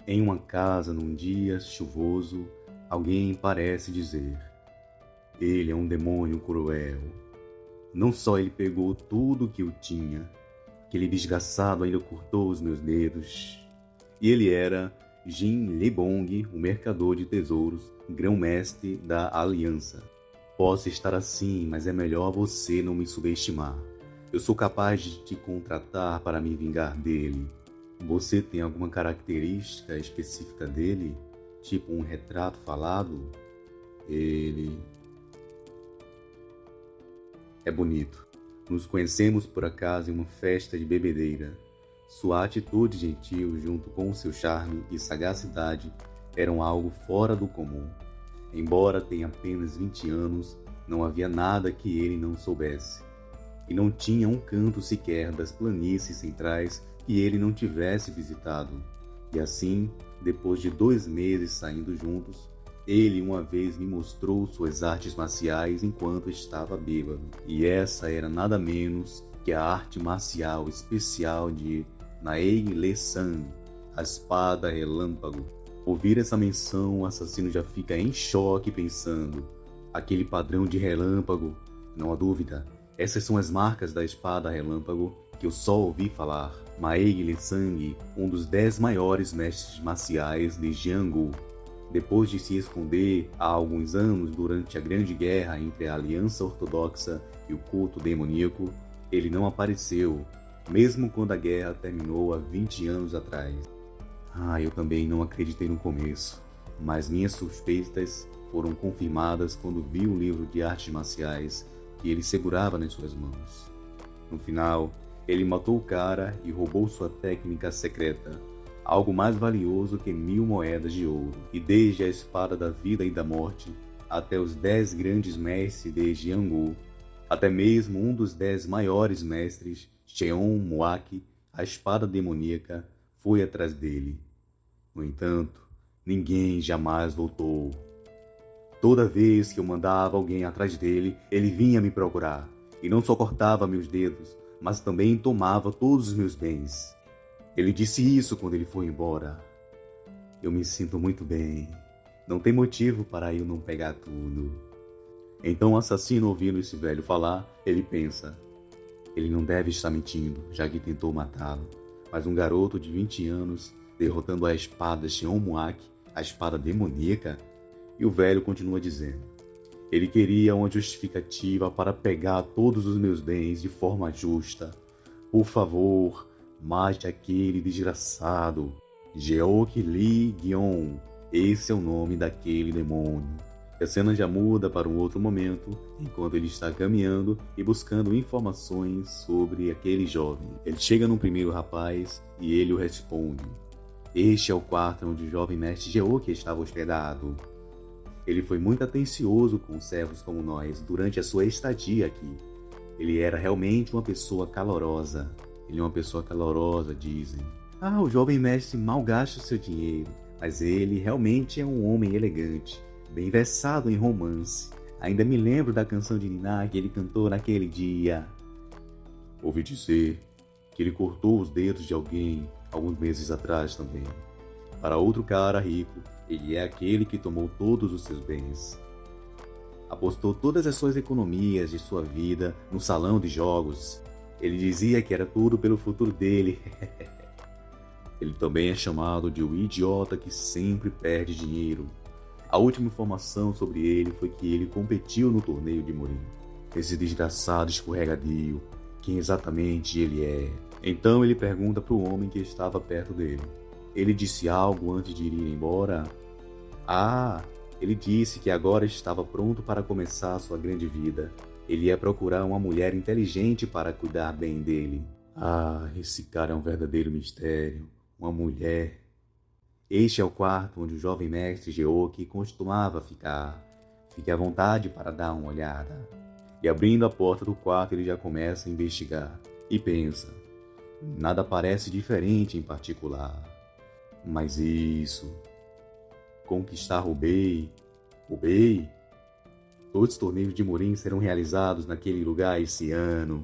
Em uma casa, num dia chuvoso, alguém parece dizer: ele é um demônio cruel. Não só ele pegou tudo que eu tinha, aquele desgraçado ainda cortou os meus dedos. E ele era Jin Lebong, o mercador de tesouros, grão-mestre da Aliança. Posso estar assim, mas é melhor você não me subestimar. Eu sou capaz de te contratar para me vingar dele. Você tem alguma característica específica dele? Tipo um retrato falado? Ele é bonito. Nos conhecemos por acaso em uma festa de bebedeira. Sua atitude gentil, junto com seu charme e sagacidade, eram algo fora do comum. Embora tenha apenas 20 anos, não havia nada que ele não soubesse. E não tinha um canto sequer das planícies centrais que ele não tivesse visitado. E assim, depois de 2 meses saindo juntos, ele uma vez me mostrou suas artes marciais enquanto estava bêbado. E essa era nada menos que a arte marcial especial de Naeg-le-San, a espada relâmpago. Ouvir essa menção, o assassino já fica em choque pensando: aquele padrão de relâmpago, não há dúvida. Essas são as marcas da espada relâmpago que eu só ouvi falar. Naeg-le-San, um dos 10 maiores mestres marciais de Jianghu. Depois de se esconder há alguns anos durante a Grande Guerra entre a Aliança Ortodoxa e o culto demoníaco, ele não apareceu, mesmo quando a guerra terminou há 20 anos atrás. Eu também não acreditei no começo, mas minhas suspeitas foram confirmadas quando vi o livro de artes marciais que ele segurava nas suas mãos. No final, ele matou o cara e roubou sua técnica secreta, algo mais valioso que 1000 moedas de ouro. E desde a espada da vida e da morte, até os 10 grandes mestres de Jianghu, até mesmo um dos 10 maiores mestres, Cheon Moak, a espada demoníaca, foi atrás dele. No entanto, ninguém jamais voltou. Toda vez que eu mandava alguém atrás dele, ele vinha me procurar. E não só cortava meus dedos, mas também tomava todos os meus bens. Ele disse isso quando ele foi embora. Eu me sinto muito bem. Não tem motivo para eu não pegar tudo. Então o assassino, ouvindo esse velho falar, ele pensa: ele não deve estar mentindo, já que tentou matá-lo. Mas um garoto de 20 anos, derrotando a espada Xion Muak, a espada demoníaca? E o velho continua dizendo: ele queria uma justificativa para pegar todos os meus bens de forma justa. Por favor, mate aquele desgraçado. Geok Lee Gion. Esse é o nome daquele demônio. A cena já muda para um outro momento, enquanto ele está caminhando e buscando informações sobre aquele jovem. Ele chega no primeiro rapaz e ele o responde: este é o quarto onde o jovem mestre Geok estava hospedado. Ele foi muito atencioso com servos como nós durante a sua estadia aqui. Ele era realmente uma pessoa calorosa. Ele é uma pessoa calorosa, dizem. O jovem mestre mal gasta o seu dinheiro, mas ele realmente é um homem elegante, bem versado em romance. Ainda me lembro da canção de Ninar que ele cantou naquele dia. Ouvi dizer que ele cortou os dedos de alguém alguns meses atrás também. Para outro cara rico, ele é aquele que tomou todos os seus bens. Apostou todas as suas economias de sua vida no salão de jogos. Ele dizia que era tudo pelo futuro dele. Ele também é chamado de o idiota que sempre perde dinheiro. A última informação sobre ele foi que ele competiu no torneio de Murim. Esse desgraçado escorregadio, quem exatamente ele é? Então ele pergunta para o homem que estava perto dele. Ele disse algo antes de ir embora? Ele disse que agora estava pronto para começar sua grande vida. Ele ia procurar uma mulher inteligente para cuidar bem dele. Esse cara é um verdadeiro mistério. Uma mulher. Este é o quarto onde o jovem mestre Geok costumava ficar. Fique à vontade para dar uma olhada. E abrindo a porta do quarto, ele já começa a investigar. E pensa: nada parece diferente em particular. Mas isso... conquistar Hubei? Todos os torneios de Murim serão realizados naquele lugar esse ano.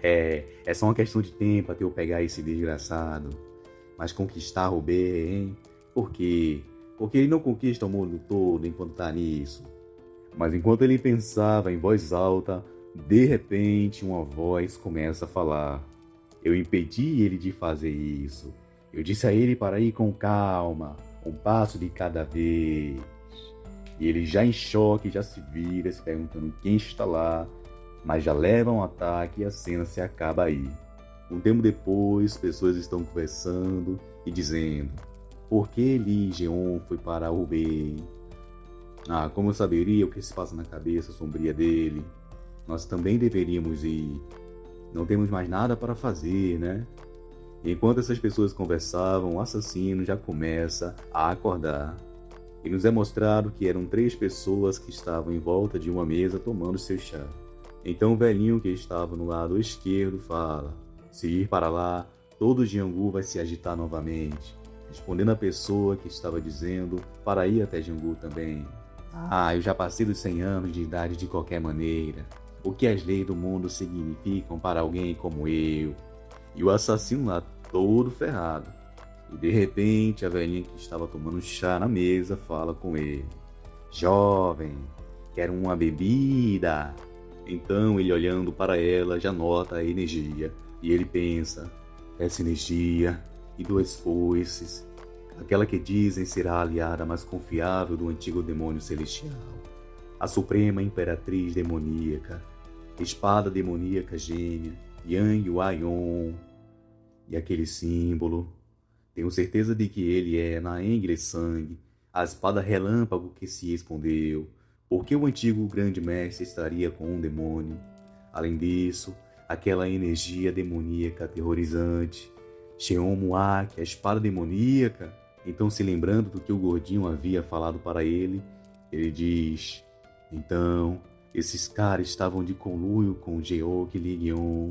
É só uma questão de tempo até eu pegar esse desgraçado. Mas conquistar o bem, hein? Por quê? Porque ele não conquista o mundo todo enquanto tá nisso. Mas enquanto ele pensava em voz alta, de repente uma voz começa a falar. Eu impedi ele de fazer isso. Eu disse a ele para ir com calma, um passo de cada vez. E ele já em choque, já se vira, se perguntando quem está lá, mas já leva um ataque e a cena se acaba aí. Um tempo depois, pessoas estão conversando e dizendo: por que Li Jeon foi para Hubei? Como eu saberia o que se passa na cabeça sombria dele? Nós também deveríamos ir. Não temos mais nada para fazer, né? Enquanto essas pessoas conversavam, o assassino já começa a acordar. E nos é mostrado que eram 3 pessoas que estavam em volta de uma mesa tomando seu chá. Então o velhinho que estava no lado esquerdo fala: se ir para lá, todo o Jianghu vai se agitar novamente. Respondendo a pessoa que estava dizendo para ir até Jianghu também. Eu já passei dos 100 anos de idade de qualquer maneira. O que as leis do mundo significam para alguém como eu? E o assassino lá todo ferrado. E de repente a velhinha que estava tomando chá na mesa fala com ele: jovem, quero uma bebida. Então ele, olhando para ela, já nota a energia. E ele pensa: essa energia e 2 foices, aquela que dizem ser a aliada mais confiável do antigo demônio celestial, a suprema imperatriz demoníaca, espada demoníaca gêmea, Yang Huaion. E aquele símbolo, tenho certeza de que ele é na Engle Sang, a espada relâmpago que se escondeu, porque o antigo grande mestre estaria com um demônio. Além disso, aquela energia demoníaca aterrorizante, Cheon Muak, a espada demoníaca. Então, se lembrando do que o gordinho havia falado para ele, ele diz: então, esses caras estavam de conluio com Geok Ligion.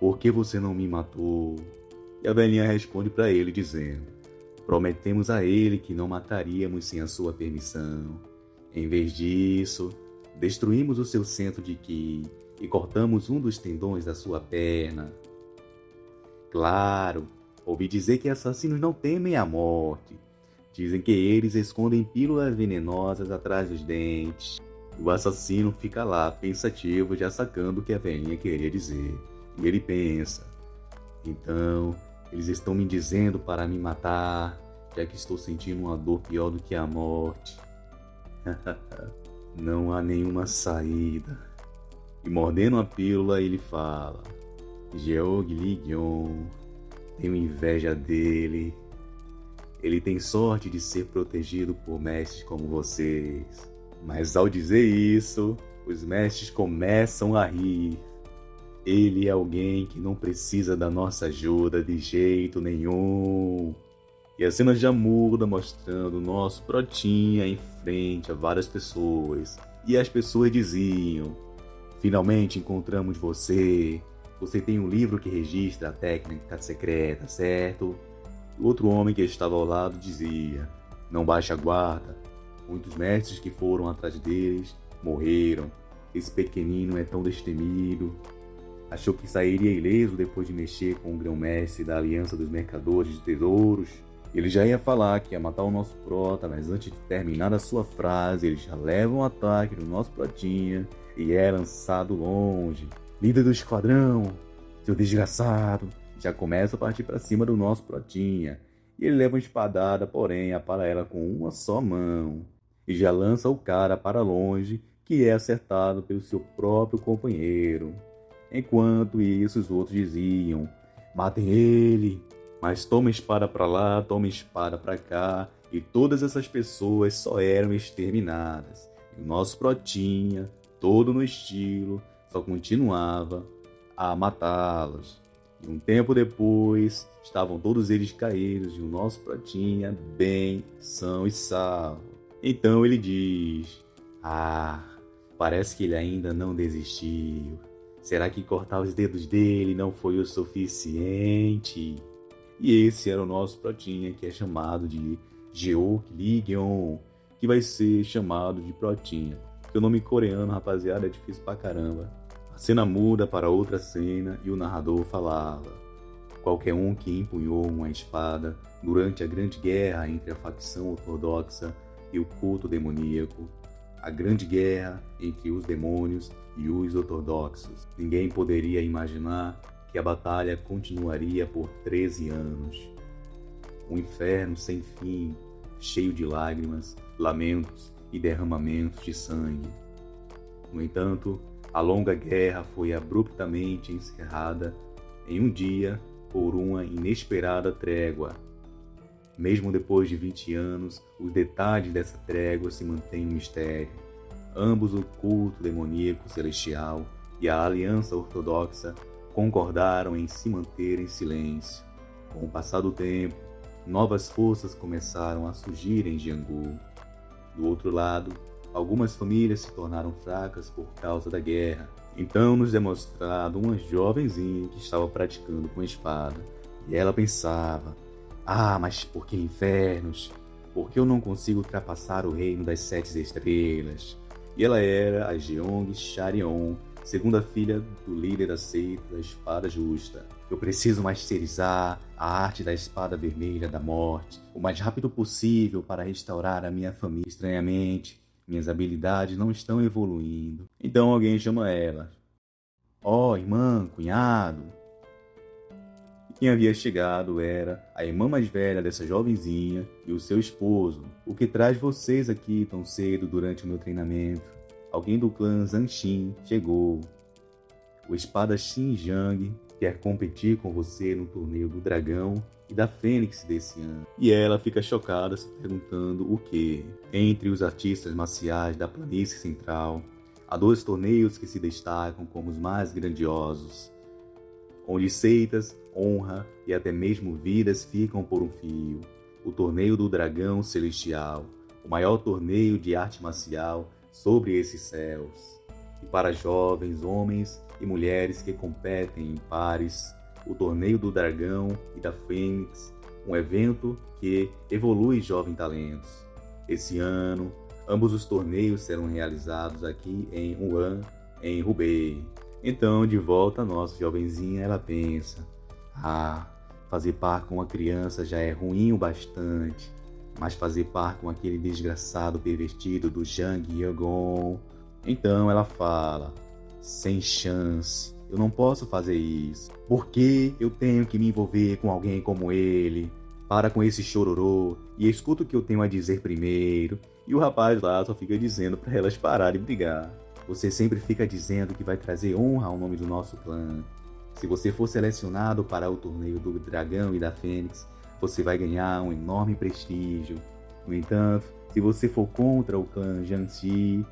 Por que você não me matou? E a velhinha responde para ele dizendo: prometemos a ele que não mataríamos sem a sua permissão. Em vez disso, destruímos o seu centro de Ki e cortamos um dos tendões da sua perna. Claro, ouvi dizer que assassinos não temem a morte. Dizem que eles escondem pílulas venenosas atrás dos dentes. E o assassino fica lá, pensativo, já sacando o que a velhinha queria dizer. E ele pensa: então, eles estão me dizendo para me matar, já que estou sentindo uma dor pior do que a morte. Não há nenhuma saída. E mordendo a pílula, ele fala: Geog Ligion, tenho inveja dele. Ele tem sorte de ser protegido por mestres como vocês. Mas ao dizer isso, os mestres começam a rir. Ele é alguém que não precisa da nossa ajuda de jeito nenhum. E a cena já muda, mostrando o nosso Protinha em frente a várias pessoas. E as pessoas diziam: finalmente encontramos você. Você tem um livro que registra a técnica secreta, certo? O outro homem que estava ao lado dizia: não baixe a guarda. Muitos mestres que foram atrás deles morreram. Esse pequenino é tão destemido. Achou que sairia ileso depois de mexer com o grão-mestre da Aliança dos Mercadores de Tesouros. Ele já ia falar que ia matar o nosso prota, mas antes de terminar a sua frase, ele já leva um ataque no nosso protinha e é lançado longe. Líder do esquadrão, seu desgraçado, já começa a partir para cima do nosso protinha. E ele leva uma espadada, porém apara ela com uma só mão. E já lança o cara para longe, que é acertado pelo seu próprio companheiro. Enquanto isso, os outros diziam: matem ele. Mas toma espada para lá, toma espada para cá, e todas essas pessoas só eram exterminadas. E o nosso protinha, todo no estilo, só continuava a matá-los. E um tempo depois, estavam todos eles caídos e o nosso protinha bem são e salvo. Então ele diz: parece que ele ainda não desistiu. Será que cortar os dedos dele não foi o suficiente? E esse era o nosso protinha, que é chamado de Geok Ligion, que vai ser chamado de protinha. Porque o nome coreano, rapaziada, é difícil pra caramba. A cena muda para outra cena e o narrador falava: qualquer um que empunhou uma espada durante a grande guerra entre a facção ortodoxa e o culto demoníaco, a grande guerra entre os demônios e os ortodoxos. Ninguém poderia imaginar que a batalha continuaria por 13 anos. Um inferno sem fim, cheio de lágrimas, lamentos e derramamentos de sangue. No entanto, a longa guerra foi abruptamente encerrada em um dia por uma inesperada trégua. Mesmo depois de 20 anos, os detalhes dessa trégua se mantêm um mistério. Ambos o culto demoníaco celestial e a aliança ortodoxa concordaram em se manter em silêncio. Com o passar do tempo, novas forças começaram a surgir em Jianghu. Do outro lado, algumas famílias se tornaram fracas por causa da guerra. Então nos é mostrado uma jovenzinha que estava praticando com a espada. E ela pensava: mas por que infernos? Por que eu não consigo ultrapassar o reino das 7 estrelas? E ela era a Jeong Charion, segunda filha do líder da seita da Espada Justa. Eu preciso masterizar a arte da Espada Vermelha da Morte o mais rápido possível para restaurar a minha família. Estranhamente, minhas habilidades não estão evoluindo. Então alguém chama ela. Irmã, cunhado. E quem havia chegado era a irmã mais velha dessa jovenzinha e o seu esposo. O que traz vocês aqui tão cedo durante o meu treinamento? Alguém do clã Zanshin chegou. O espadachim Zhang quer competir com você no torneio do Dragão e da Fênix desse ano. E ela fica chocada, se perguntando o quê? Entre os artistas marciais da Planície Central, há 2 torneios que se destacam como os mais grandiosos, onde seitas, honra e até mesmo vidas ficam por um fio. O Torneio do Dragão Celestial, o maior torneio de arte marcial sobre esses céus. E para jovens, homens e mulheres que competem em pares, o Torneio do Dragão e da Fênix, um evento que evolui jovens talentos. Esse ano, ambos os torneios serão realizados aqui em Wuhan, em Hubei. Então, de volta a nossa jovenzinha, ela pensa: fazer par com uma criança já é ruim o bastante, mas fazer par com aquele desgraçado pervertido do Zhang Yagon. Então ela fala: sem chance, eu não posso fazer isso. Por que eu tenho que me envolver com alguém como ele? Para com esse chororô e escuta o que eu tenho a dizer primeiro. E o rapaz lá só fica dizendo para elas pararem de brigar. Você sempre fica dizendo que vai trazer honra ao nome do nosso clã. Se você for selecionado para o torneio do Dragão e da Fênix, você vai ganhar um enorme prestígio. No entanto, se você for contra o clã Jiangxi,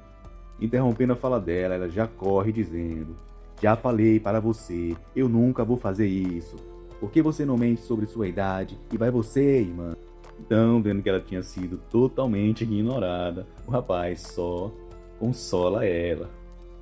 interrompendo a fala dela, ela já corre dizendo: já falei para você, eu nunca vou fazer isso. Por que você não mente sobre sua idade? E vai você, irmã? Então, vendo que ela tinha sido totalmente ignorada, o rapaz só consola ela.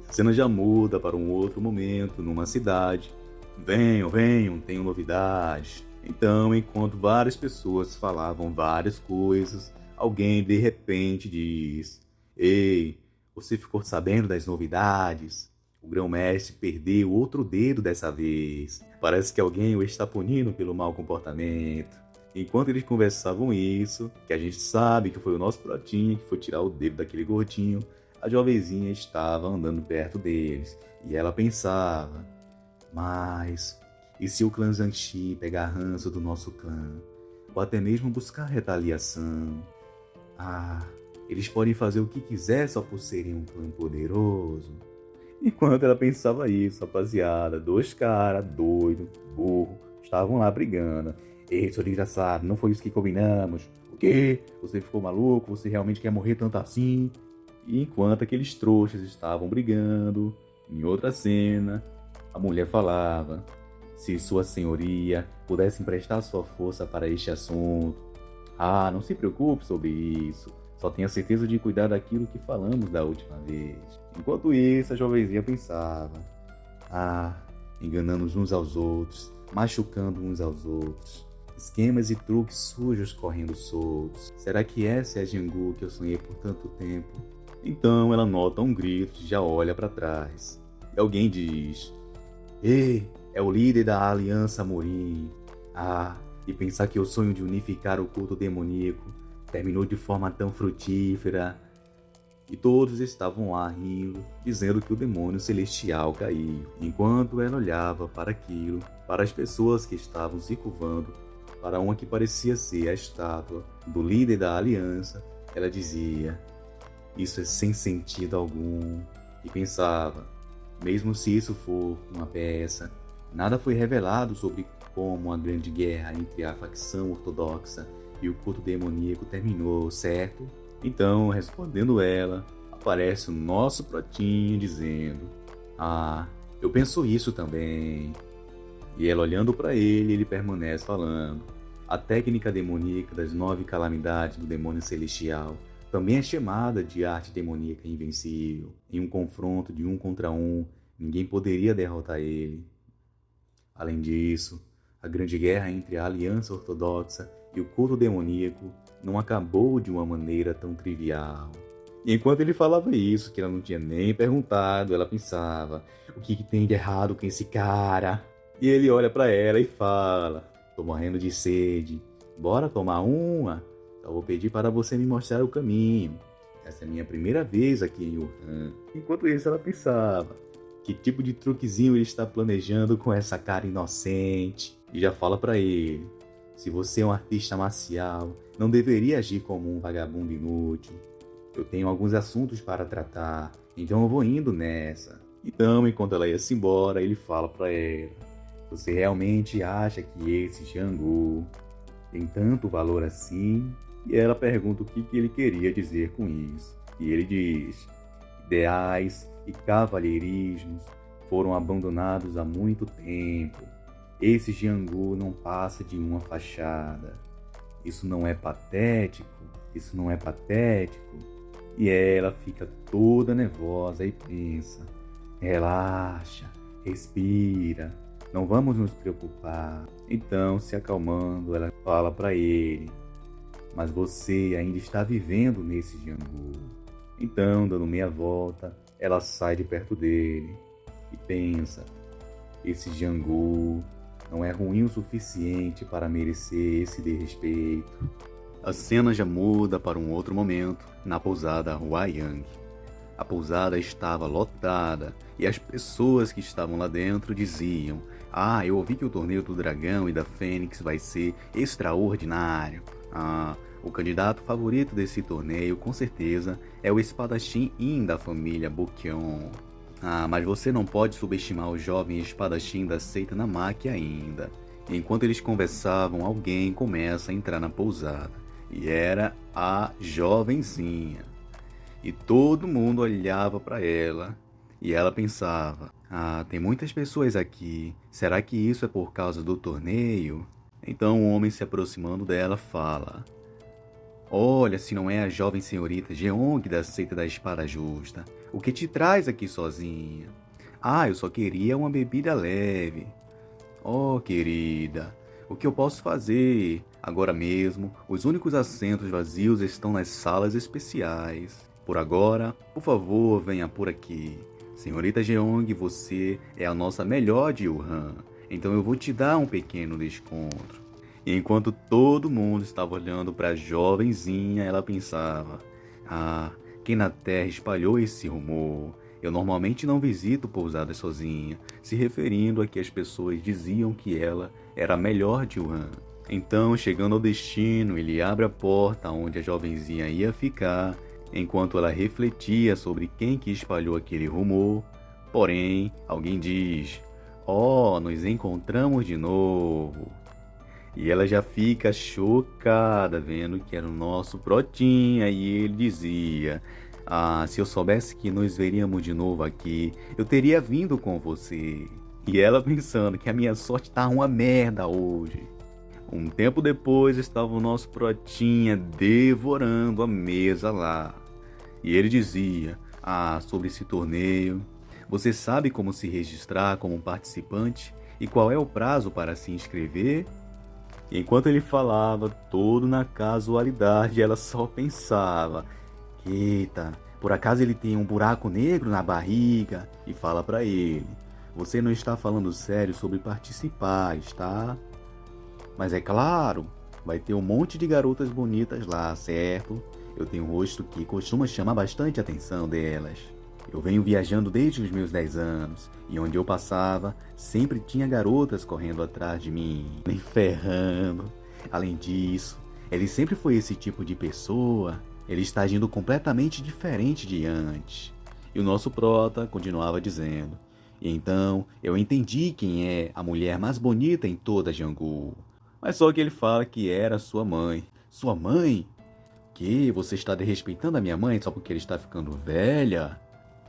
A cena já muda para um outro momento, numa cidade. Venham, tenho novidades. Então, enquanto várias pessoas falavam várias coisas, alguém de repente diz: ei, você ficou sabendo das novidades? O grão-mestre perdeu outro dedo dessa vez. Parece que alguém o está punindo pelo mau comportamento. Enquanto eles conversavam isso, que a gente sabe que foi o nosso pratinho que foi tirar o dedo daquele gordinho, a jovenzinha estava andando perto deles. E ela pensava: mas e se o clã Zhangxi pegar ranço do nosso clã? Ou até mesmo buscar retaliação? Eles podem fazer o que quiser só por serem um clã poderoso. Enquanto ela pensava isso, rapaziada, 2 caras doidos, burro, estavam lá brigando. Ei, seu desgraçado, não foi isso que combinamos. O quê? Você ficou maluco? Você realmente quer morrer tanto assim? E enquanto aqueles trouxas estavam brigando, em outra cena, a mulher falava: se sua senhoria pudesse emprestar sua força para este assunto. Não se preocupe sobre isso. Só tenha certeza de cuidar daquilo que falamos da última vez. Enquanto isso, a jovenzinha pensava: enganando uns aos outros, machucando uns aos outros. Esquemas e truques sujos correndo soltos. Será que essa é a Jianghu que eu sonhei por tanto tempo? Então ela nota um grito e já olha para trás. E alguém diz: ei, é o líder da Aliança Morim. E pensar que o sonho de unificar o culto demoníaco terminou de forma tão frutífera. E todos estavam lá rindo, dizendo que o demônio celestial caiu. Enquanto ela olhava para aquilo, para as pessoas que estavam se curvando, para uma que parecia ser a estátua do líder da aliança, ela dizia: "Isso é sem sentido algum." E pensava: mesmo se isso for uma peça, nada foi revelado sobre como a grande guerra entre a facção ortodoxa e o culto demoníaco terminou, certo? Então, respondendo ela, aparece o nosso Protinho dizendo: eu penso isso também. E ela olhando para ele permanece falando: a técnica demoníaca das 9 calamidades do demônio celestial também é chamada de arte demoníaca invencível. Em um confronto de 1 contra 1, ninguém poderia derrotar ele. Além disso, a grande guerra entre a aliança ortodoxa e o culto demoníaco não acabou de uma maneira tão trivial. E enquanto ele falava isso, que ela não tinha nem perguntado, ela pensava: o que tem de errado com esse cara? E ele olha para ela e fala: tô morrendo de sede, bora tomar uma? Só vou pedir para você me mostrar o caminho. Essa é a minha primeira vez aqui em Wuhan. Enquanto isso, ela pensava: que tipo de truquezinho ele está planejando com essa cara inocente? E já fala para ele: se você é um artista marcial, não deveria agir como um vagabundo inútil. Eu tenho alguns assuntos para tratar, então eu vou indo nessa. Então, enquanto ela ia-se embora, ele fala para ela: você realmente acha que esse Jianghu tem tanto valor assim? E ela pergunta o que ele queria dizer com isso. E ele diz: ideais e cavalheirismos foram abandonados há muito tempo. Esse Jianghu não passa de uma fachada. Isso não é patético? Isso não é patético? E ela fica toda nervosa e pensa: relaxa, respira, não vamos nos preocupar. Então, se acalmando, ela fala para ele: mas você ainda está vivendo nesse Jianghu. Então, dando meia volta, ela sai de perto dele e pensa: esse Jianghu não é ruim o suficiente para merecer esse desrespeito. A cena já muda para um outro momento, na pousada Huaiyang. A pousada estava lotada e as pessoas que estavam lá dentro diziam: eu ouvi que o torneio do Dragão e da Fênix vai ser extraordinário. O candidato favorito desse torneio, com certeza, é o espadachim Yin da família Bokyeon. Mas você não pode subestimar o jovem espadachim da seita Namaki ainda. Enquanto eles conversavam, alguém começa a entrar na pousada. E era a jovenzinha. E todo mundo olhava para ela. E ela pensava: tem muitas pessoas aqui. Será que isso é por causa do torneio? Então o homem, se aproximando dela, fala: olha, se não é a jovem senhorita Jeong da seita da espada justa. O que te traz aqui sozinha? Eu só queria uma bebida leve. Oh, querida, o que eu posso fazer? Agora mesmo, os únicos assentos vazios estão nas salas especiais. Por agora, por favor, venha por aqui. Senhorita Jeong, você é a nossa melhor de Wuhan, então eu vou te dar um pequeno desconto. E enquanto todo mundo estava olhando para a jovenzinha, ela pensava: quem na Terra espalhou esse rumor? Eu normalmente não visito pousadas sozinha, se referindo a que as pessoas diziam que ela era a melhor de Wuhan. Então, chegando ao destino, ele abre a porta onde a jovenzinha ia ficar, enquanto ela refletia sobre quem que espalhou aquele rumor. Porém, alguém diz: nos encontramos de novo. E ela já fica chocada vendo que era o nosso Protinha, e ele dizia: se eu soubesse que nos veríamos de novo aqui, eu teria vindo com você. E ela pensando que a minha sorte tá uma merda hoje. Um tempo depois estava o nosso Protinha devorando a mesa lá. E ele dizia: sobre esse torneio, você sabe como se registrar como participante? E qual é o prazo para se inscrever? E enquanto ele falava, todo na casualidade, ela só pensava: eita, por acaso ele tem um buraco negro na barriga? E fala para ele: você não está falando sério sobre participar, está? Mas é claro, vai ter um monte de garotas bonitas lá, certo? Eu tenho um rosto que costuma chamar bastante a atenção delas. Eu venho viajando desde os meus 10 anos, e onde eu passava, sempre tinha garotas correndo atrás de mim, me ferrando. Além disso, ele sempre foi esse tipo de pessoa. Ele está agindo completamente diferente de antes. E o nosso prota continuava dizendo: e então eu entendi quem é a mulher mais bonita em toda Jangu. Mas só que ele fala que era sua mãe. Sua mãe? Que? Você está desrespeitando a minha mãe só porque ele está ficando velha?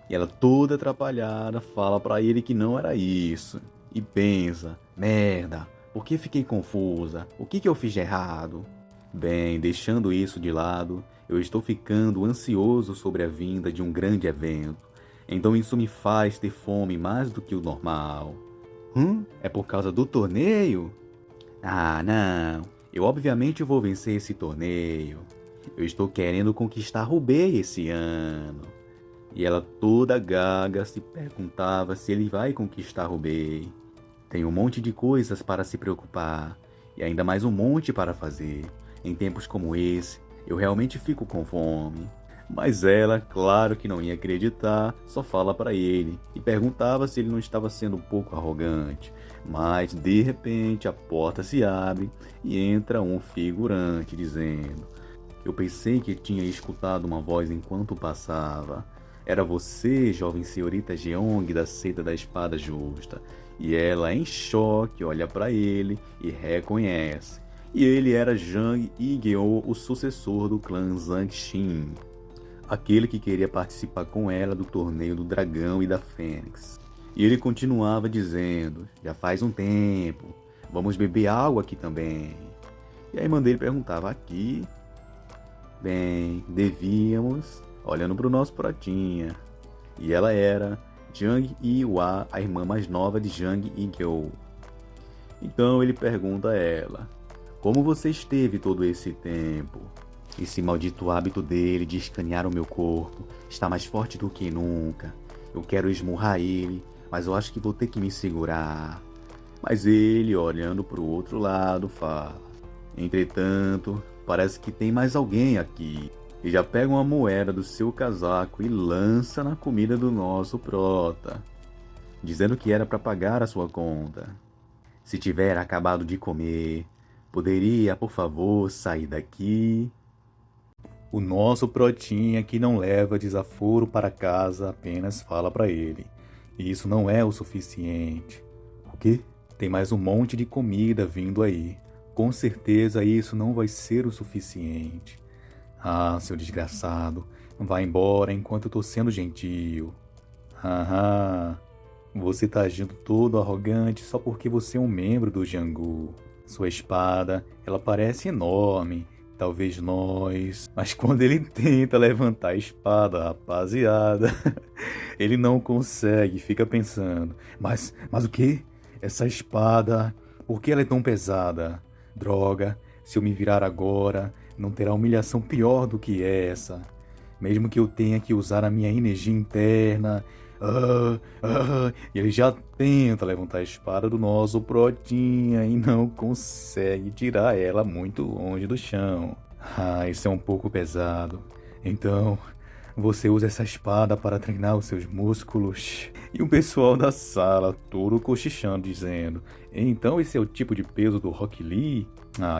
E ela toda atrapalhada fala pra ele que não era isso. E pensa: merda, por que fiquei confusa? O que eu fiz de errado? Bem, deixando isso de lado, eu estou ficando ansioso sobre a vinda de um grande evento. Então isso me faz ter fome mais do que o normal. É por causa do torneio? Ah, não. Eu obviamente vou vencer esse torneio. Eu estou querendo conquistar Rubei esse ano. E ela toda gaga se perguntava se ele vai conquistar Rubei. Tem um monte de coisas para se preocupar. E ainda mais um monte para fazer. Em tempos como esse, eu realmente fico com fome. Mas ela, claro que não ia acreditar, só fala para ele e perguntava se ele não estava sendo um pouco arrogante. Mas de repente a porta se abre e entra um figurante dizendo: eu pensei que tinha escutado uma voz enquanto passava. Era você, jovem senhorita Jeong da seita da espada justa. E ela, em choque, olha para ele e reconhece. E ele era Jang Yigeo, o sucessor do clã Zhangxin, aquele que queria participar com ela do torneio do dragão e da fênix. E ele continuava dizendo: já faz um tempo, vamos beber água aqui também. E a irmã dele perguntava: aqui? Bem, devíamos, olhando para o nosso pratinha. E ela era Jang Yihua, a irmã mais nova de Jang Yigeo. Então ele pergunta a ela: como você esteve todo esse tempo? Esse maldito hábito dele de escanear o meu corpo está mais forte do que nunca. Eu quero esmurrar ele, mas eu acho que vou ter que me segurar. Mas ele, olhando para o outro lado, fala: entretanto, parece que tem mais alguém aqui. E já pega uma moeda do seu casaco e lança na comida do nosso prota, dizendo que era para pagar a sua conta. Se tiver acabado de comer, poderia, por favor, sair daqui? O nosso protinha, que não leva desaforo para casa, apenas fala para ele: isso não é o suficiente. O quê? Tem mais um monte de comida vindo aí. Com certeza isso não vai ser o suficiente. Ah, seu desgraçado, vá embora enquanto eu tô sendo gentil. Você tá agindo todo arrogante só porque você é um membro do Jangu. Sua espada, ela parece enorme, talvez nós... Mas quando ele tenta levantar a espada, rapaziada, ele não consegue, fica pensando: mas o quê? Essa espada, por que ela é tão pesada? Droga, se eu me virar agora, não terá humilhação pior do que essa. Mesmo que eu tenha que usar a minha energia interna... E ele já tenta levantar a espada do nosso protinha e não consegue tirar ela muito longe do chão. Isso é um pouco pesado. Então, você usa essa espada para treinar os seus músculos. E o pessoal da sala, todo cochichando, dizendo: então esse é o tipo de peso do Rock Lee?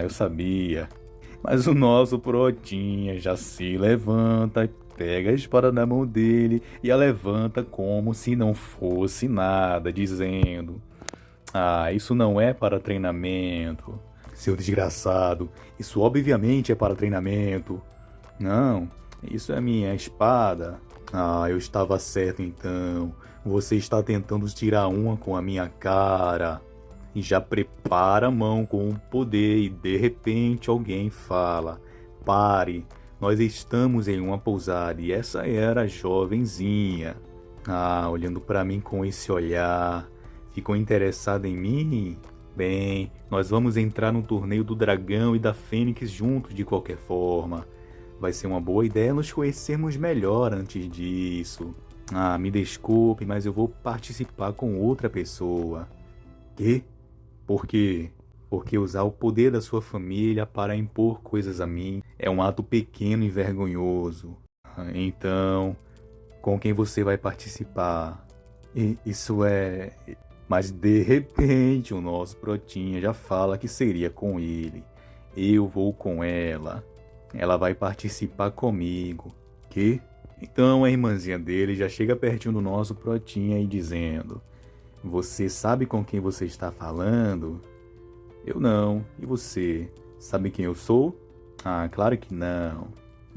Eu sabia. Mas o nosso protinha já se levanta e pega a espada na mão dele e a levanta como se não fosse nada, dizendo: isso não é para treinamento. Seu desgraçado, isso obviamente é para treinamento. Não, isso é minha espada. Eu estava certo então. Você está tentando tirar uma com a minha cara. E já prepara a mão com o poder e de repente alguém fala: pare, nós estamos em uma pousada. E essa era a jovenzinha. Olhando para mim com esse olhar, ficou interessada em mim? Bem, nós vamos entrar no torneio do dragão e da fênix juntos de qualquer forma. Vai ser uma boa ideia nos conhecermos melhor antes disso. Me desculpe, mas eu vou participar com outra pessoa. Quê? Por quê? porque usar o poder da sua família para impor coisas a mim é um ato pequeno e vergonhoso. Então, com quem você vai participar? Isso é... Mas de repente o nosso Protinha já fala que seria com ele. Eu vou com ela. Ela vai participar comigo. Que? Então a irmãzinha dele já chega pertinho do nosso Protinha e dizendo: Você sabe com quem você está falando? Eu não. E você? Sabe quem eu sou? Ah, claro que não.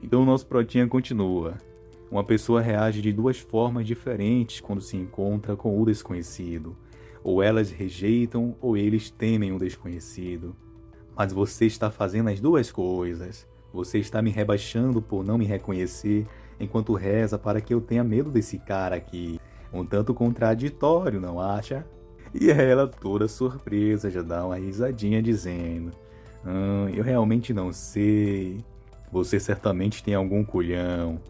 Então o nosso Protinha continua. Uma pessoa reage de duas formas diferentes quando se encontra com o desconhecido. Ou elas rejeitam ou eles temem o desconhecido. Mas você está fazendo as duas coisas. Você está me rebaixando por não me reconhecer, enquanto reza para que eu tenha medo desse cara aqui. Um tanto contraditório, não acha? E ela, toda surpresa, já dá uma risadinha dizendo: eu realmente não sei. Você certamente tem algum culhão.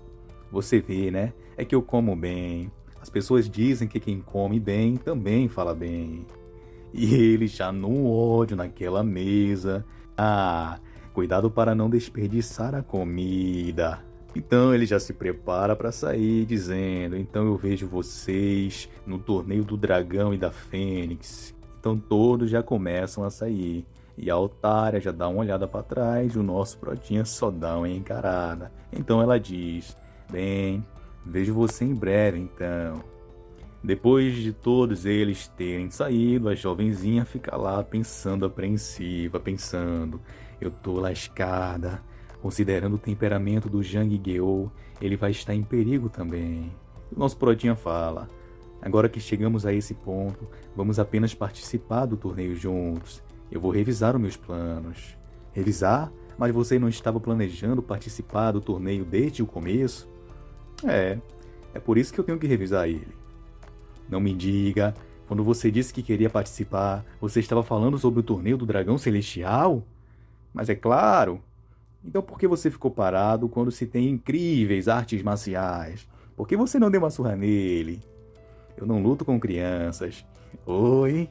Você vê, né? É que eu como bem. As pessoas dizem que quem come bem também fala bem. E ele já no ódio naquela mesa. Ah, cuidado para não desperdiçar a comida. Então ele já se prepara para sair dizendo: então eu vejo vocês no torneio do Dragão e da Fênix. Então todos já começam a sair. E a otária já dá uma olhada para trás e o nosso Protinha só dá uma encarada. Então ela diz: bem, vejo você em breve então. Depois de todos eles terem saído, a jovenzinha fica lá pensando apreensiva, pensando: eu tô lascada. Considerando o temperamento do Jang Geou, ele vai estar em perigo também. O nosso Protinha fala: agora que chegamos a esse ponto, vamos apenas participar do torneio juntos. Eu vou revisar os meus planos. Revisar? Mas você não estava planejando participar do torneio desde o começo? É por isso que eu tenho que revisar ele. Não me diga, quando você disse que queria participar, você estava falando sobre o torneio do Dragão Celestial? Mas é claro. Então por que você ficou parado quando se tem incríveis artes marciais? Por que você não deu uma surra nele? Eu não luto com crianças. Oi?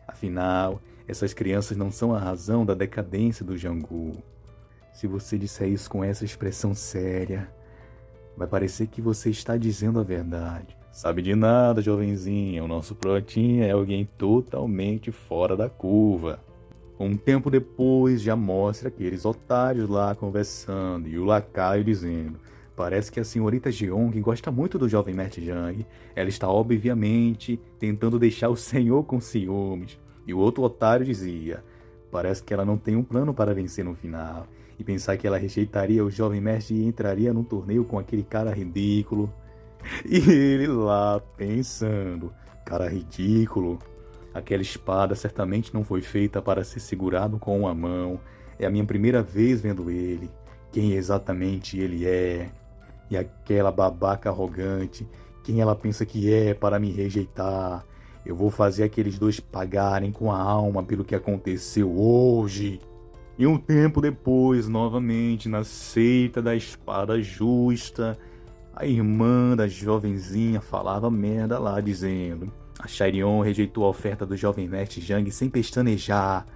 Afinal, essas crianças não são a razão da decadência do Jangu. Se você disser isso com essa expressão séria, vai parecer que você está dizendo a verdade. Sabe de nada, jovenzinha. O nosso Protinha é alguém totalmente fora da curva. Um tempo depois já mostra aqueles otários lá conversando e o lacaio dizendo: parece que a senhorita Jeong gosta muito do jovem mestre Jang. Ela está obviamente tentando deixar o senhor com ciúmes. E o outro otário dizia: parece que ela não tem um plano para vencer no final. E pensar que ela rejeitaria o jovem mestre e entraria num torneio com aquele cara ridículo. E ele lá pensando: cara ridículo. Aquela espada certamente não foi feita para ser segurado com uma mão. É a minha primeira vez vendo ele. Quem exatamente ele é? E aquela babaca arrogante. Quem ela pensa que é para me rejeitar? Eu vou fazer aqueles dois pagarem com a alma pelo que aconteceu hoje. E um tempo depois, novamente, na seita da espada justa, a irmã da jovenzinha falava merda lá, dizendo: a Chairion rejeitou a oferta do jovem mestre Jang sem pestanejar.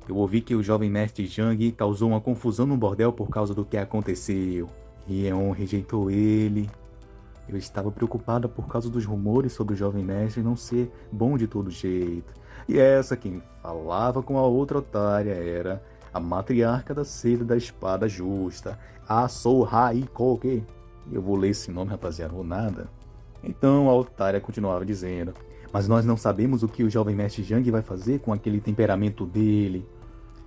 Eu ouvi que o jovem mestre Jang causou uma confusão no bordel por causa do que aconteceu. Rieon rejeitou ele. Eu estava preocupada por causa dos rumores sobre o jovem mestre não ser bom de todo jeito. E essa quem falava com a outra otária era a matriarca da seita da espada justa, a Souhai Koke. Eu vou ler esse nome, rapaziada, ou nada. Então a otária continuava dizendo: mas nós não sabemos o que o jovem mestre Jang vai fazer com aquele temperamento dele.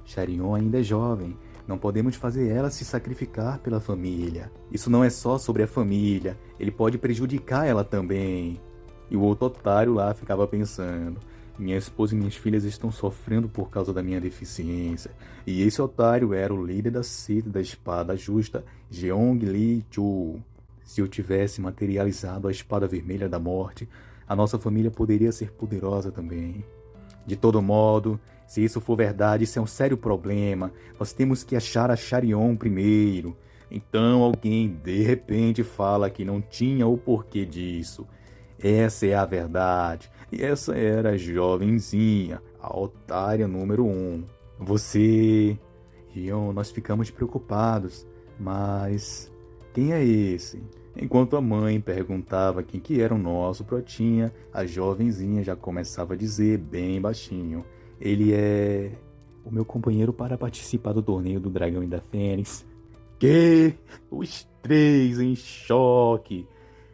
Chairion ainda é jovem. Não podemos fazer ela se sacrificar pela família. Isso não é só sobre a família. Ele pode prejudicar ela também. E o outro otário lá ficava pensando: minha esposa e minhas filhas estão sofrendo por causa da minha deficiência. E esse otário era o líder da seita da espada justa, Jeong Li Chu. Se eu tivesse materializado a espada vermelha da morte, a nossa família poderia ser poderosa também. De todo modo, se isso for verdade, isso é um sério problema. Nós temos que achar a Chairion primeiro. Então alguém de repente fala que não tinha o porquê disso. Essa é a verdade. E essa era a jovenzinha, a A otária número 1. Você... Rion, nós ficamos preocupados, mas... Quem é esse? Enquanto a mãe perguntava quem que era o nosso Protinha, a jovenzinha já começava a dizer bem baixinho: ele é o meu companheiro para participar do torneio do Dragão e da Fênix. Que? Os três em choque.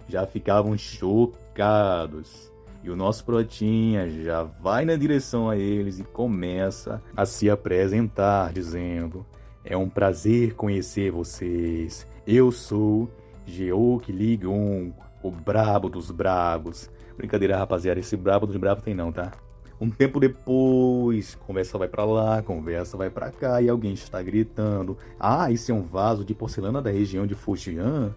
Já ficavam chocados. E o nosso Protinha já vai na direção a eles e começa a se apresentar, dizendo: é um prazer conhecer vocês. Eu sou Geok Ligon, o brabo dos brabos. Brincadeira, rapaziada, esse brabo dos brabos tem não, tá? Um tempo depois, conversa vai pra lá, conversa vai pra cá e alguém está gritando: ah, isso é um vaso de porcelana da região de Fujian?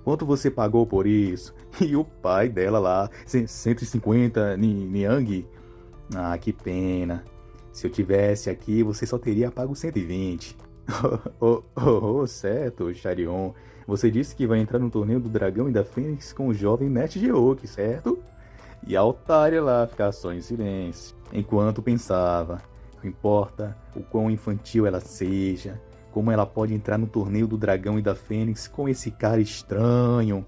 Quanto você pagou por isso? E o pai dela lá, 150 Niang? Ah, que pena. Se eu tivesse aqui, você só teria pago 120. Certo, Charion. Você disse que vai entrar no torneio do Dragão e da Fênix com o jovem Mestre Geok, certo? E a otária lá ficava só em silêncio, enquanto pensava: não importa o quão infantil ela seja, como ela pode entrar no torneio do Dragão e da Fênix com esse cara estranho?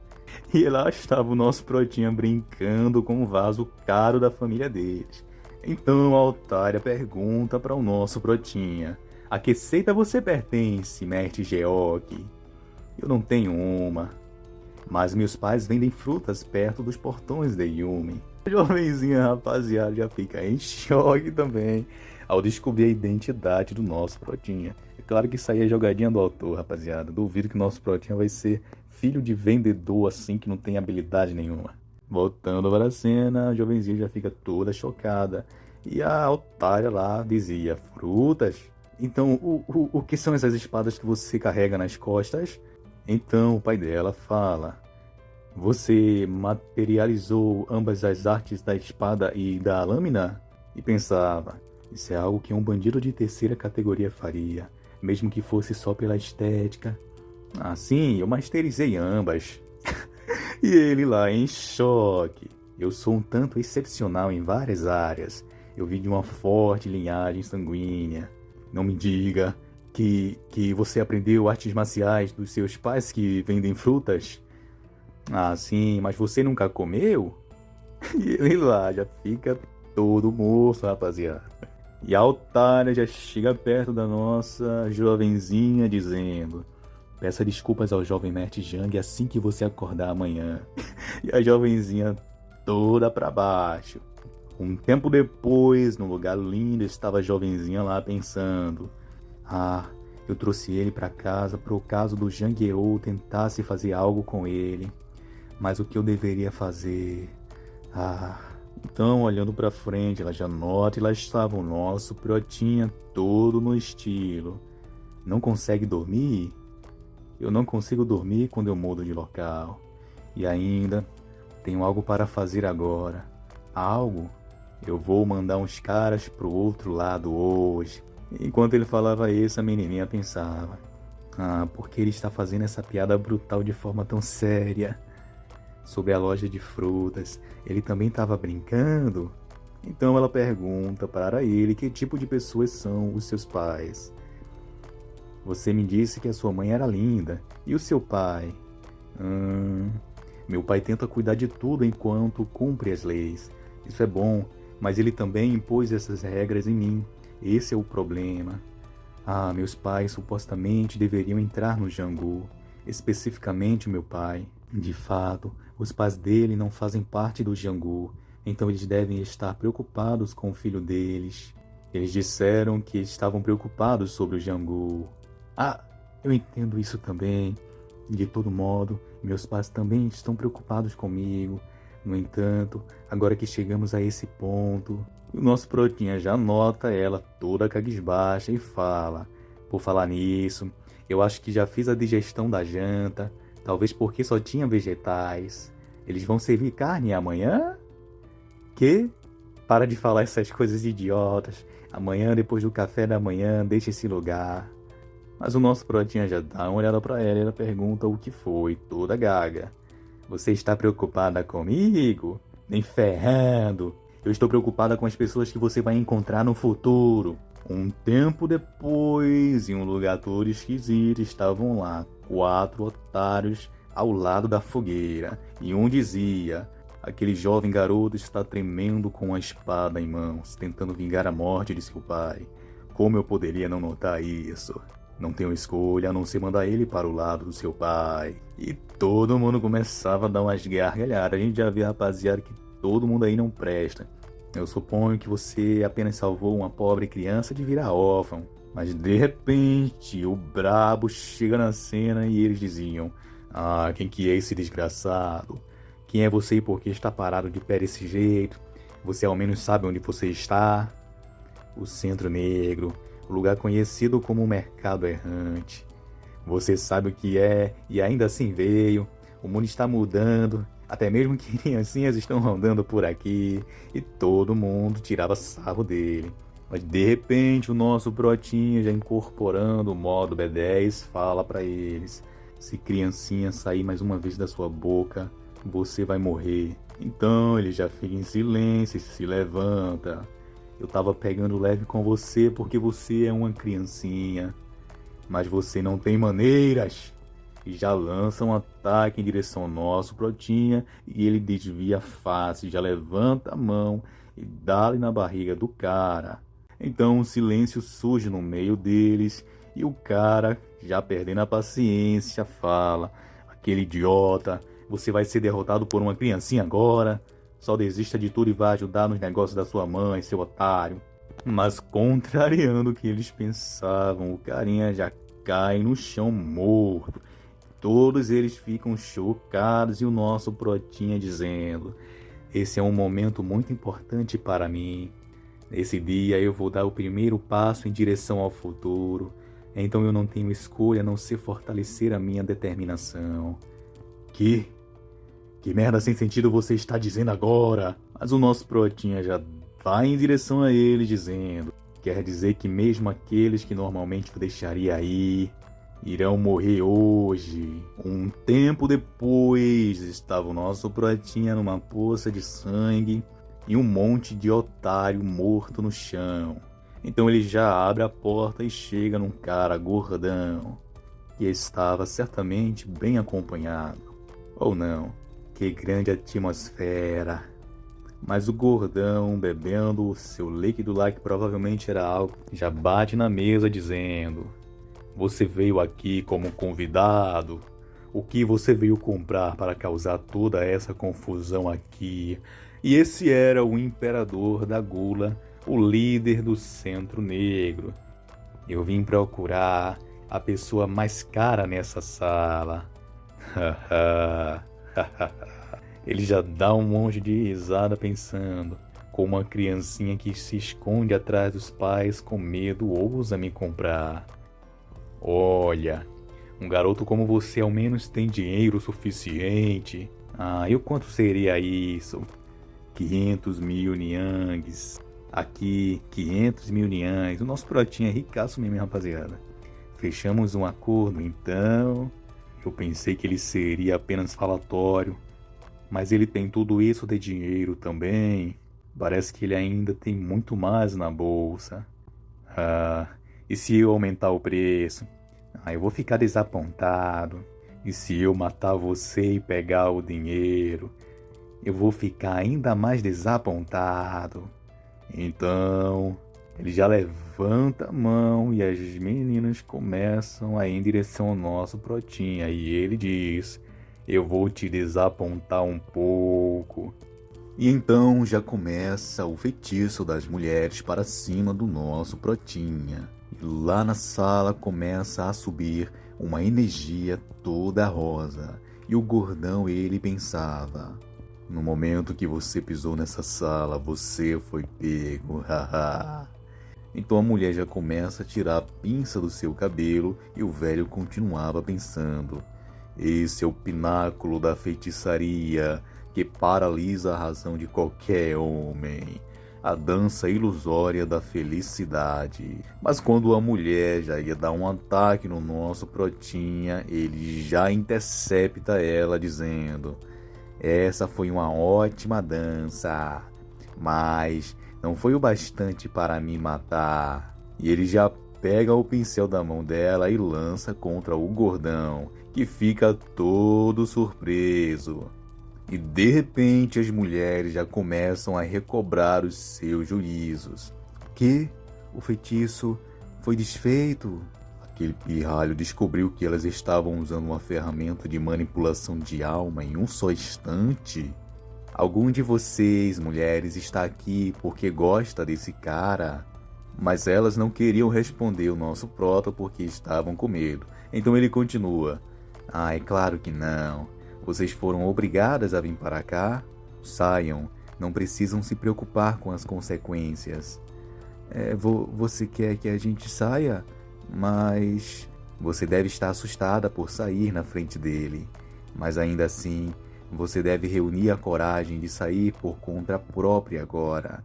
E lá estava o nosso Protinha brincando com o vaso caro da família deles. Então a otária pergunta para o nosso Protinha: a que seita você pertence, Mestre Geok? Eu não tenho uma, mas meus pais vendem frutas perto dos portões de Yume. A jovenzinha rapaziada já fica em choque também ao descobrir a identidade do nosso Protinha. É claro que isso aí é jogadinha do autor, rapaziada. Duvido que o nosso Protinha vai ser filho de vendedor assim que não tem habilidade nenhuma. Voltando para a cena, a jovenzinha já fica toda chocada. E a otária lá dizia: frutas? Então, o que são essas espadas que você carrega nas costas? Então o pai dela fala: você materializou ambas as artes da espada e da lâmina? E pensava: isso é algo que um bandido de terceira categoria faria, mesmo que fosse só pela estética. Ah, sim, eu masterizei ambas. E ele lá em choque: eu sou um tanto excepcional em várias áreas. Eu vim de uma forte linhagem sanguínea. Não me diga que você aprendeu artes marciais dos seus pais que vendem frutas? Ah, sim, mas você nunca comeu? E ele lá já fica todo moço, rapaziada. E a otária já chega perto da nossa jovenzinha dizendo: peça desculpas ao jovem Mestre Zhang assim que você acordar amanhã. E a jovenzinha toda pra baixo. Um tempo depois, num lugar lindo, estava a jovenzinha lá pensando: ah, eu trouxe ele para casa pro caso do Zhang Yeo tentasse fazer algo com ele. Mas o que eu deveria fazer? Ah, então olhando para frente, ela já nota e lá estava o nosso Protinha todo no estilo. Não consegue dormir? Eu não consigo dormir quando eu mudo de local. E ainda tenho algo para fazer agora. Algo? Eu vou mandar uns caras pro outro lado hoje. Enquanto ele falava isso, a menininha pensava: ah, por que ele está fazendo essa piada brutal de forma tão séria? Sobre a loja de frutas, ele também estava brincando? Então ela pergunta para ele que tipo de pessoas são os seus pais. Você me disse que a sua mãe era linda. E o seu pai? Meu pai tenta cuidar de tudo enquanto cumpre as leis. Isso é bom, mas ele também impôs essas regras em mim. Esse é o problema. Ah, meus pais supostamente deveriam entrar no Jangu. Especificamente meu pai. De fato, os pais dele não fazem parte do Jangu. Então eles devem estar preocupados com o filho deles. Eles disseram que estavam preocupados sobre o Jangu. Ah, eu entendo isso também. De todo modo, meus pais também estão preocupados comigo. No entanto, agora que chegamos a esse ponto, o nosso Protinha já nota ela toda cabisbaixa e fala: por falar nisso, eu acho que já fiz a digestão da janta, talvez porque só tinha vegetais. Eles vão servir carne amanhã? Que? Para de falar essas coisas idiotas. Amanhã, depois do café da manhã, deixa esse lugar. Mas o nosso Protinha já dá uma olhada pra ela e ela pergunta o que foi, toda gaga. Você está preocupada comigo? Nem ferrando. Eu estou preocupada com as pessoas que você vai encontrar no futuro. Um tempo depois, em um lugar todo esquisito, estavam lá 4 otários ao lado da fogueira. E um dizia: aquele jovem garoto está tremendo com a espada em mãos, tentando vingar a morte de seu pai. Como eu poderia não notar isso? Não tenho escolha a não ser mandar ele para o lado do seu pai. E todo mundo começava a dar umas gargalhadas. A gente já vê, rapaziada, que todo mundo aí não presta. Eu suponho que você apenas salvou uma pobre criança de virar órfão. Mas de repente, o brabo chega na cena e eles diziam: ah, quem que é esse desgraçado? Quem é você e por que está parado de pé desse jeito? Você ao menos sabe onde você está? O Centro Negro, o lugar conhecido como o Mercado Errante. Você sabe o que é e ainda assim veio. O mundo está mudando. Até mesmo criancinhas estão rondando por aqui. E todo mundo tirava sarro dele. Mas de repente o nosso brotinho, já incorporando o modo B10, fala para eles: se criancinha sair mais uma vez da sua boca, você vai morrer. Então ele já fica em silêncio e se levanta. Eu tava pegando leve com você porque você é uma criancinha. Mas você não tem maneiras. E já lança um ataque em direção ao nosso brotinha e ele desvia a face, já levanta a mão e dá-lhe na barriga do cara. Então um silêncio surge no meio deles e o cara, já perdendo a paciência, fala: aquele idiota, você vai ser derrotado por uma criancinha agora. Só desista de tudo e vá ajudar nos negócios da sua mãe, seu otário. Mas contrariando o que eles pensavam, o carinha já cai no chão morto. Todos eles ficam chocados e o nosso brotinha dizendo: esse é um momento muito importante para mim. Nesse dia eu vou dar o primeiro passo em direção ao futuro. Então eu não tenho escolha a não ser fortalecer a minha determinação. Que merda sem sentido você está dizendo agora? Mas o nosso brotinha já vai em direção a ele dizendo: quer dizer que mesmo aqueles que normalmente eu deixaria aí irão morrer hoje. Um tempo depois estava o nosso brotinha numa poça de sangue e um monte de otário morto no chão. Então ele já abre a porta e chega num cara gordão que estava certamente bem acompanhado. Ou não, que grande atmosfera. Mas o gordão, bebendo o seu líquido lá, que provavelmente era álcool, já bate na mesa dizendo: você veio aqui como convidado? O que você veio comprar para causar toda essa confusão aqui? E esse era o imperador da gula, o líder do Centro Negro. Eu vim procurar a pessoa mais cara nessa sala. Ele já dá um monte de risada pensando: como uma criancinha que se esconde atrás dos pais com medo ousa me comprar. Olha, um garoto como você ao menos tem dinheiro suficiente. Ah, e o quanto seria isso? 500 mil niangues. Aqui, 500 mil niangues. O nosso brotinho é ricaço mesmo, rapaziada. Fechamos um acordo, então. Eu pensei que ele seria apenas falatório, mas ele tem tudo isso de dinheiro também. Parece que ele ainda tem muito mais na bolsa. Ah, e se eu aumentar o preço? Ah, eu vou ficar desapontado. E se eu matar você e pegar o dinheiro? Eu vou ficar ainda mais desapontado. Então, ele já levanta a mão e as meninas começam a ir em direção ao nosso brotinha. E ele diz: eu vou te desapontar um pouco. E então já começa o feitiço das mulheres para cima do nosso brotinha. E lá na sala começa a subir uma energia toda rosa. E o gordão, ele pensava: no momento que você pisou nessa sala, você foi pego, haha. Então a mulher já começa a tirar a pinça do seu cabelo e o velho continuava pensando: esse é o pináculo da feitiçaria que paralisa a razão de qualquer homem. A dança ilusória da felicidade. Mas quando a mulher já ia dar um ataque no nosso brotinha, ele já intercepta ela dizendo: essa foi uma ótima dança. mas não foi o bastante para me matar. E ele já pega o pincel da mão dela e lança contra o gordão, que fica todo surpreso. E de repente as mulheres já começam a recobrar os seus juízos. Que o feitiço foi desfeito. Aquele pirralho descobriu que elas estavam usando uma ferramenta de manipulação de alma em um só instante. Algum de vocês, mulheres, está aqui porque gosta desse cara? Mas elas não queriam responder o nosso prota porque estavam com medo. Então ele continua. É claro que não. Vocês foram obrigadas a vir para cá? Saiam. Não precisam se preocupar com as consequências. Você quer que a gente saia? Mas você deve estar assustada por sair na frente dele. Mas ainda assim, você deve reunir a coragem de sair por conta própria agora.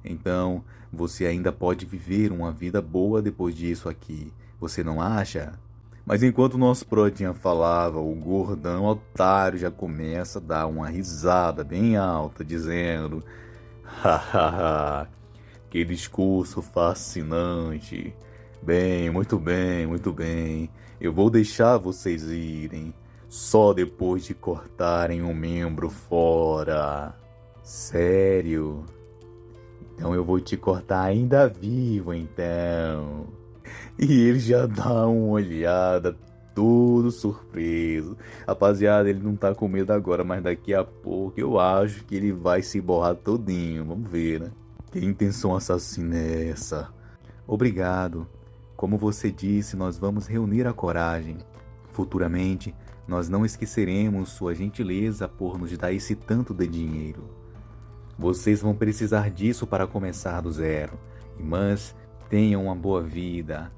Então, você ainda pode viver uma vida boa depois disso aqui. Você não acha? Mas enquanto o nosso protinha falava, o gordão otário já começa a dar uma risada bem alta, dizendo: hahaha, que discurso fascinante. Bem, muito bem, muito bem. Eu vou deixar vocês irem, só depois de cortarem um membro fora. Sério? Então eu vou te cortar ainda vivo, então. E ele já dá uma olhada, todo surpreso. Rapaziada, ele não tá com medo agora, mas daqui a pouco eu acho que ele vai se borrar todinho. Vamos ver, né? Que intenção assassina é essa? Obrigado. Como você disse, nós vamos reunir a coragem. Futuramente, nós não esqueceremos sua gentileza por nos dar esse tanto de dinheiro. Vocês vão precisar disso para começar do zero. Mas tenham uma boa vida.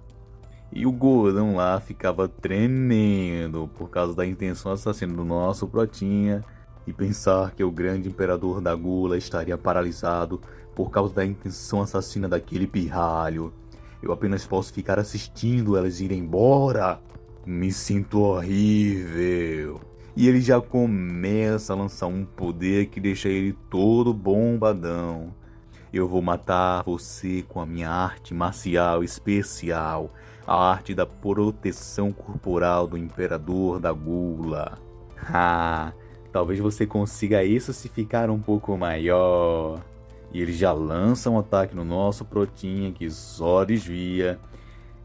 E o gordão lá ficava tremendo por causa da intenção assassina do nosso protinha e pensar que o grande imperador da gula estaria paralisado por causa da intenção assassina daquele pirralho. Eu apenas posso ficar assistindo elas irem embora. Me sinto horrível. E ele já começa a lançar um poder que deixa ele todo bombadão. Eu vou matar você com a minha arte marcial especial, a arte da proteção corporal do imperador da gula. Talvez você consiga isso se ficar um pouco maior. E ele já lança um ataque no nosso protinha, que só desvia.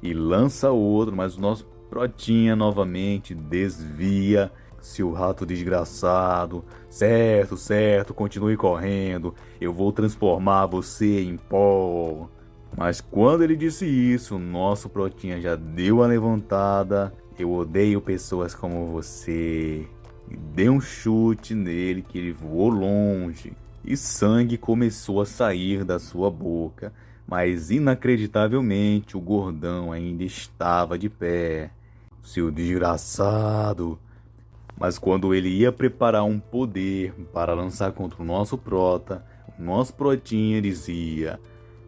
E lança outro, mas o nosso protinha novamente desvia. Seu rato desgraçado. Certo, continue correndo. Eu vou transformar você em pó. Mas quando ele disse isso, nosso protinha já deu a levantada. Eu odeio pessoas como você. E deu um chute nele que ele voou longe. E sangue começou a sair da sua boca. Mas inacreditavelmente o gordão ainda estava de pé. Seu desgraçado. Mas quando ele ia preparar um poder para lançar contra o nosso prota, o nosso protinha dizia: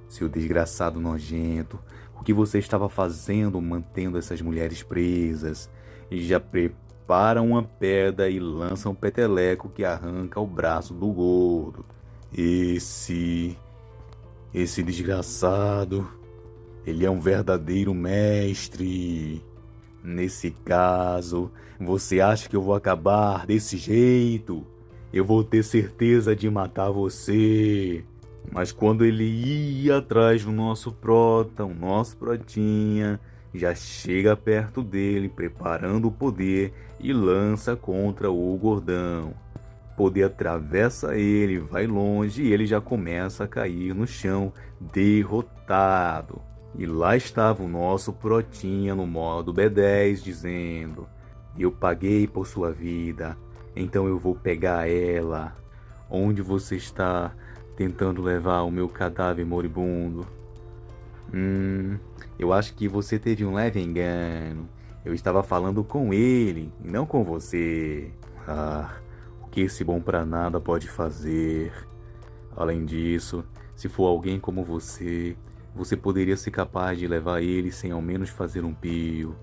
seu desgraçado nojento, o que você estava fazendo mantendo essas mulheres presas? E já prepara uma pedra e lança um peteleco que arranca o braço do gordo. Esse desgraçado, ele é um verdadeiro mestre. Nesse caso, você acha que eu vou acabar desse jeito? Eu vou ter certeza de matar você. Mas quando ele ia atrás do nosso prota, o nosso protinha já chega perto dele, preparando o poder e lança contra o gordão. O poder atravessa ele, vai longe e ele já começa a cair no chão, derrotado. E lá estava o nosso protinha no modo B10 dizendo: eu paguei por sua vida, então eu vou pegar ela. Onde você está tentando levar o meu cadáver moribundo? Eu acho que você teve um leve engano. Eu estava falando com ele e não com você. O que esse bom pra nada pode fazer? Além disso, se for alguém como você poderia ser capaz de levar ele sem ao menos fazer um pio.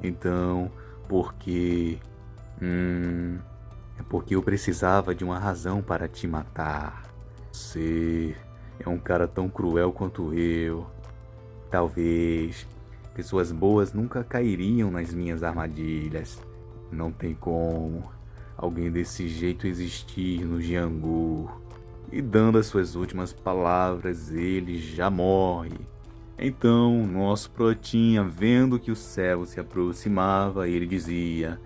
Então, por quê? É porque eu precisava de uma razão para te matar. Você é um cara tão cruel quanto eu. Talvez pessoas boas nunca cairiam nas minhas armadilhas. Não tem como alguém desse jeito existir no Jianghu. E dando as suas últimas palavras, ele já morre. Então, nosso protinha, vendo que o céu se aproximava, ele dizia: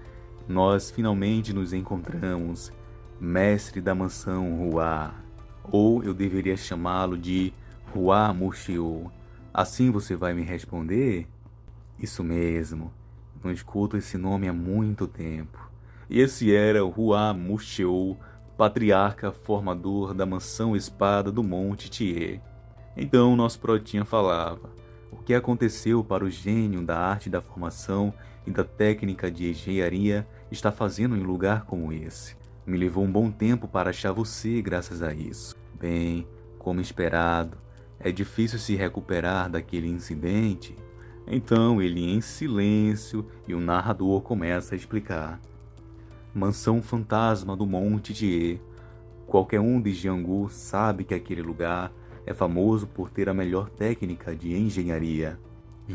nós finalmente nos encontramos, mestre da mansão Hua. Ou eu deveria chamá-lo de Hua Muxiu. Assim você vai me responder? Isso mesmo, não escuto esse nome há muito tempo. E esse era o Hua Muxiu, patriarca formador da mansão espada do Monte Tie. Então nosso protinha falava: o que aconteceu para o gênio da arte da formação e da técnica de engenharia está fazendo em um lugar como esse? Me levou um bom tempo para achar você graças a isso. Bem, como esperado, é difícil se recuperar daquele incidente. Então ele em silêncio e o narrador começa a explicar. Mansão fantasma do Monte Tie. Qualquer um de Jianghu sabe que aquele lugar é famoso por ter a melhor técnica de engenharia.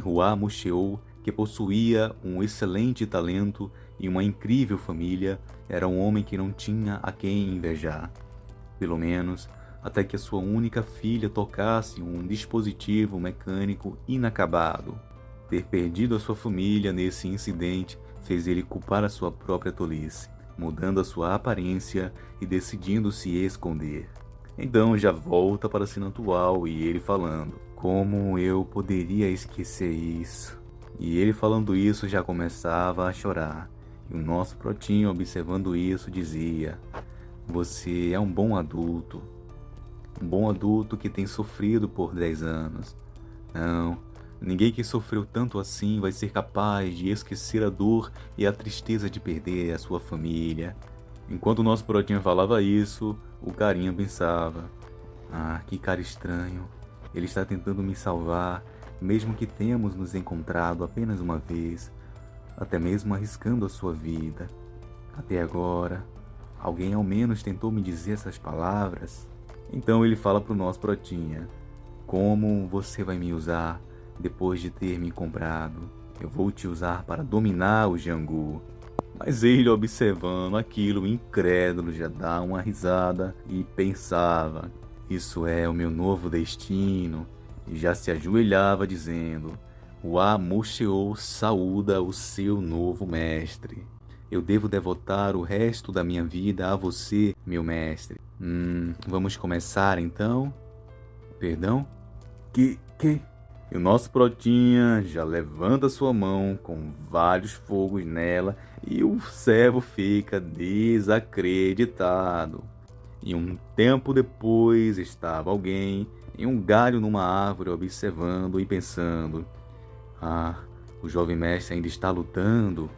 Hua Muxiu, que possuía um excelente talento e uma incrível família, era um homem que não tinha a quem invejar. Pelo menos, até que a sua única filha tocasse um dispositivo mecânico inacabado. Ter perdido a sua família nesse incidente fez ele culpar a sua própria tolice, mudando a sua aparência e decidindo se esconder. Então já volta para a cena atual e ele falando: como eu poderia esquecer isso? E ele falando isso já começava a chorar. E o nosso protinho, observando isso, dizia: você é um bom adulto. Um bom adulto que tem sofrido por 10 anos. Não, ninguém que sofreu tanto assim vai ser capaz de esquecer a dor e a tristeza de perder a sua família. Enquanto o nosso protinho falava isso, o carinha pensava: ah, que cara estranho. Ele está tentando me salvar, mesmo que tenhamos nos encontrado apenas uma vez, até mesmo arriscando a sua vida. Até agora, alguém ao menos tentou me dizer essas palavras? Então ele fala pro nosso protinha: como você vai me usar depois de ter me comprado? Eu vou te usar para dominar o Jianghu. Mas ele, observando aquilo, incrédulo, já dá uma risada e pensava: isso é o meu novo destino. E já se ajoelhava dizendo: Hua Muxiu saúda o seu novo mestre. Eu devo devotar o resto da minha vida a você, meu mestre. Vamos começar então? Perdão? Que? E o nosso protinha já levanta sua mão com vários fogos nela e o servo fica desacreditado. E um tempo depois estava alguém em um galho numa árvore observando e pensando: ah, o jovem mestre ainda está lutando.